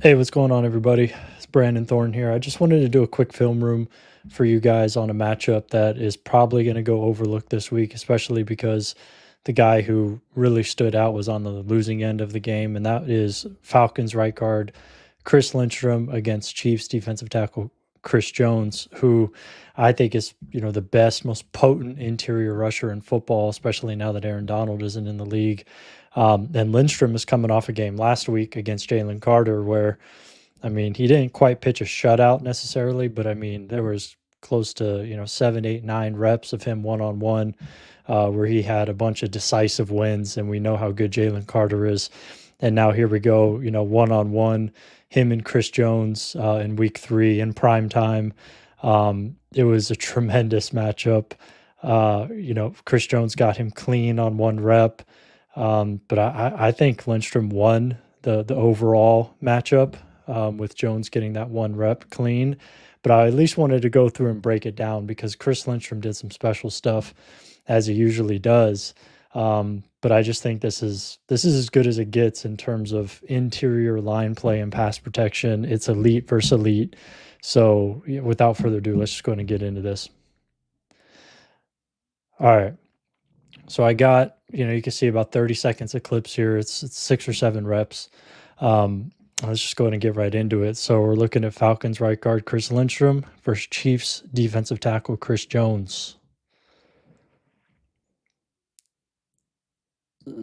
Hey, what's going on, everybody? It's Brandon Thorne here. I just wanted to do a quick film room for you guys on a matchup that is probably going to go overlooked this week, especially because the guy who really stood out was on the losing end of the game, and that is Falcons right guard Chris Lindstrom against Chiefs defensive tackle Chris Jones, who I think is, the best, most potent interior rusher in football, especially now that Aaron Donald isn't in the league. And Lindstrom is coming off a game last week against Jalen Carter where, I mean, he didn't quite pitch a shutout necessarily, but I mean, there was close to, 7, 8, 9 reps of him one on one, where he had a bunch of decisive wins. And we know how good Jalen Carter is. And now here we go, one on one, him and Chris Jones in week 3 in prime time. It was a tremendous matchup. Chris Jones got him clean on 1 rep. But I think Lindstrom won the overall matchup with Jones getting that 1 rep clean. But I at least wanted to go through and break it down because Chris Lindstrom did some special stuff as he usually does. But I just think this is as good as it gets in terms of interior line play and pass protection. It's elite versus elite. So without further ado, let's just go ahead and get into this. All right. So I got, you can see about 30 seconds of clips here. It's 6 or 7 reps. Let's just go ahead and get right into it. So we're looking at Falcons right guard Chris Lindstrom versus Chiefs defensive tackle Chris Jones.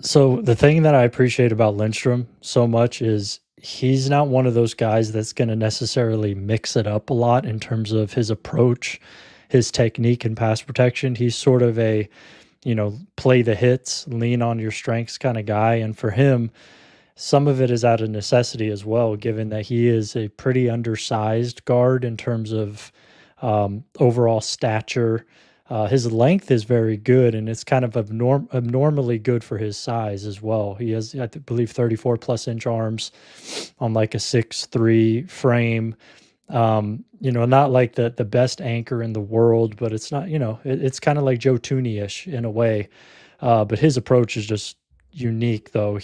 So the thing that I appreciate about Lindstrom so much is he's not one of those guys that's going to necessarily mix it up a lot in terms of his approach, his technique and pass protection. He's sort of a, play the hits, lean on your strengths kind of guy. And for him, some of it is out of necessity as well, given that he is a pretty undersized guard in terms of overall stature. His length is very good, and it's kind of abnormally good for his size as well. He has, I believe, 34 plus inch arms on like a 6'3" frame. Not like the best anchor in the world, but it's not, it's kind of like Joe Tooney-ish in a way. But his approach is just unique, though.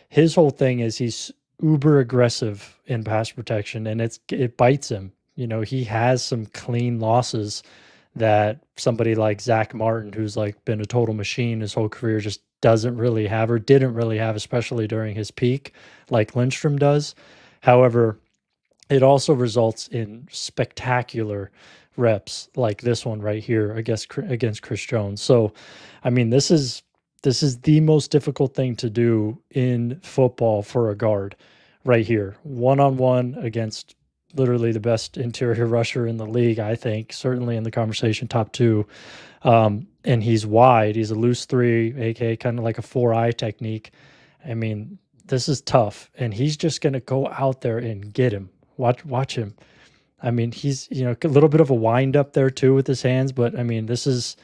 His whole thing is he's uber aggressive in pass protection, and it bites him. He has some clean losses that somebody like Zach Martin, who's like been a total machine his whole career, just doesn't really have or didn't really have, especially during his peak, like Lindstrom does. However, it also results in spectacular reps like this one right here against Chris Jones. So, I mean, this is the most difficult thing to do in football for a guard right here. One on one against literally the best interior rusher in the league, I think, certainly in the conversation, top 2. And he's wide. He's a loose 3, aka kind of like a 4-eye technique. I mean, this is tough. And he's just going to go out there and get him. Watch him. I mean, he's, a little bit of a wind up there too with his hands, but I mean, this is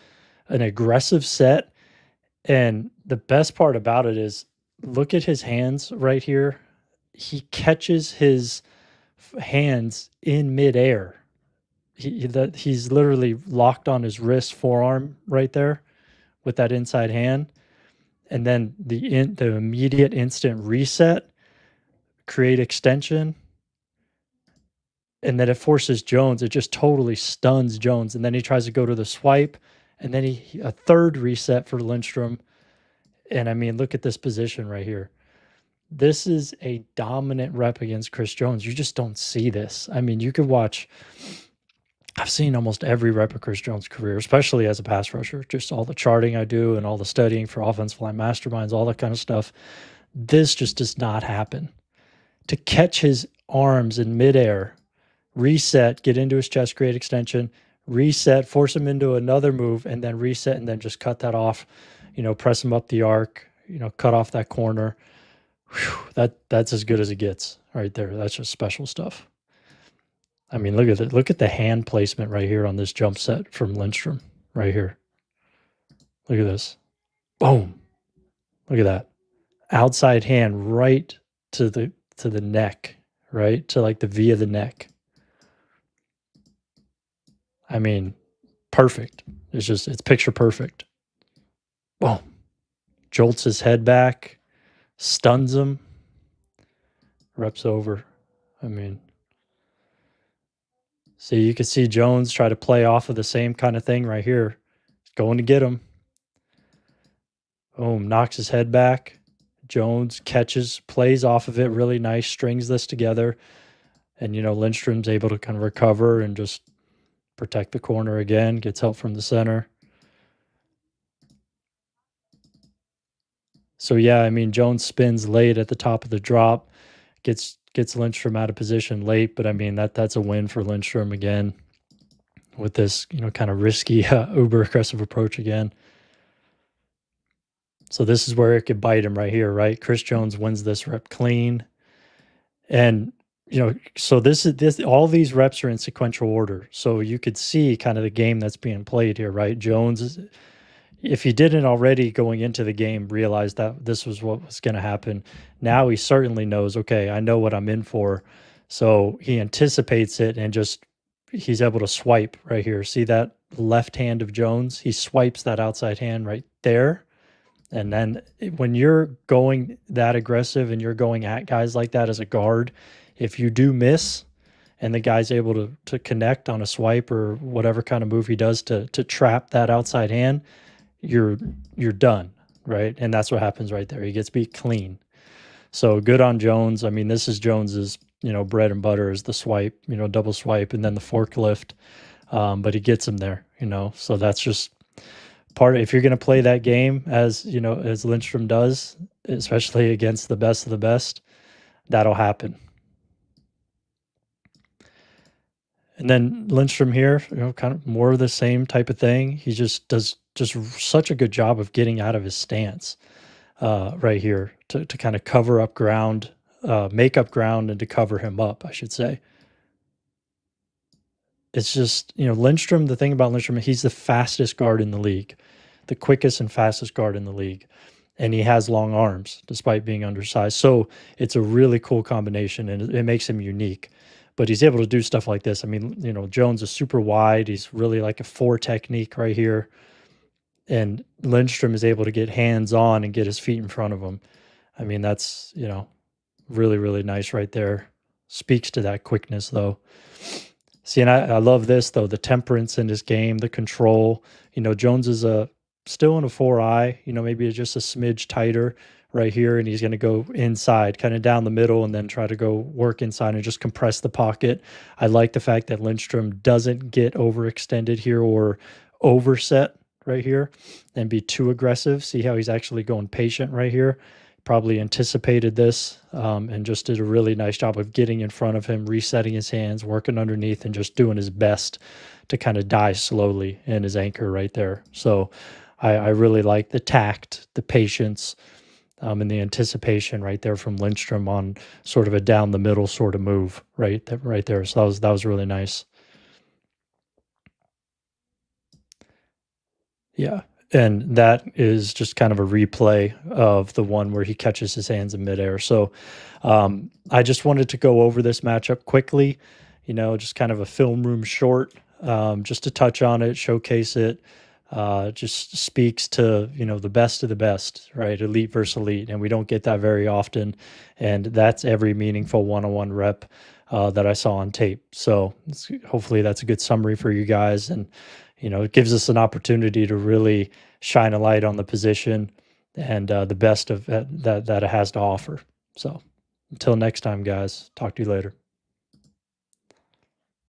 an aggressive set. And the best part about it is look at his hands right here. He catches his hands in midair. He's literally locked on his wrist, forearm right there with that inside hand. And then the immediate instant reset, create extension, and then it forces Jones. It just totally stuns Jones. And then he tries to go to the swipe, and then a third reset for Lindstrom. And I mean, look at this position right here. This is a dominant rep against Chris Jones. You just don't see this. I mean, you could watch. I've seen almost every rep of Chris Jones' career, especially as a pass rusher, just all the charting I do and all the studying for offensive line masterminds, all that kind of stuff. This just does not happen. To catch his arms in midair, reset, get into his chest, create extension, reset, force him into another move, and then reset, and then just cut that off, press him up the arc, cut off that corner. Whew, that's as good as it gets right there. That's just special stuff. I mean, look at it. Look at the hand placement right here on this jump set from Lindstrom right here. Look at this. Boom. Look at that. Outside hand right to the neck, right? To like the V of the neck. I mean, perfect. It's picture perfect. Boom. Jolts his head back, stuns him, reps over. I mean, see, you can see Jones try to play off of the same kind of thing right here. Going to get him. Boom, knocks his head back. Jones catches, plays off of it really nice, strings this together. And, Lindstrom's able to kind of recover and just protect the corner again, gets help from the center. So, yeah, I mean, Jones spins late at the top of the drop, gets Lindstrom out of position late, but I mean, that's a win for Lindstrom again with this, kind of risky, uber aggressive approach again. So this is where it could bite him right here, right? Chris Jones wins this rep clean. And, so this all these reps are in sequential order. So you could see kind of the game that's being played here, right? Jones, if he didn't already going into the game realize that this was what was going to happen, now he certainly knows, okay, I know what I'm in for. So he anticipates it and just he's able to swipe right here. See that left hand of Jones? He swipes that outside hand right there. And then when you're going that aggressive and you're going at guys like that as a guard, if you do miss and the guy's able to connect on a swipe or whatever kind of move he does to trap that outside hand, you're done, right? And that's what happens right there. He gets beat clean. So good on Jones. I mean, this is Jones's, bread and butter is the swipe, double swipe and then the forklift. But he gets him there, so that's just if you're going to play that game as as Lindstrom does, especially against the best of the best, that'll happen. And then Lindstrom here, kind of more of the same type of thing. He just does such a good job of getting out of his stance right here to kind of cover up ground, make up ground, and to cover him up, I should say. It's just, Lindstrom, the thing about Lindstrom, he's the fastest guard in the league, the quickest and fastest guard in the league. And he has long arms despite being undersized. So it's a really cool combination and it makes him unique. But he's able to do stuff like this. I mean, Jones is super wide. He's really like a 4 technique right here. And Lindstrom is able to get hands on and get his feet in front of him. I mean, that's, really, really nice right there. Speaks to that quickness, though. See, and I love this, though, the temperance in his game, the control. Jones is still in a 4-eye, maybe just a smidge tighter right here, and he's going to go inside, kind of down the middle, and then try to go work inside and just compress the pocket. I like the fact that Lindstrom doesn't get overextended here or overset right here and be too aggressive. See how he's actually going patient right here. Probably anticipated this and just did a really nice job of getting in front of him, resetting his hands, working underneath, and just doing his best to kind of die slowly in his anchor right there. So I really like the tact, the patience, and the anticipation right there from Lindstrom on sort of a down the middle sort of move right there. So that was really nice. Yeah. And that is just kind of a replay of the one where he catches his hands in midair. So I just wanted to go over this matchup quickly, just kind of a film room short, just to touch on it, showcase it. Just speaks to, the best of the best, right? Elite versus elite. And we don't get that very often. And that's every meaningful one-on-one rep that I saw on tape. So hopefully that's a good summary for you guys. And, it gives us an opportunity to really shine a light on the position and the best of that it has to offer. So until next time, guys, talk to you later.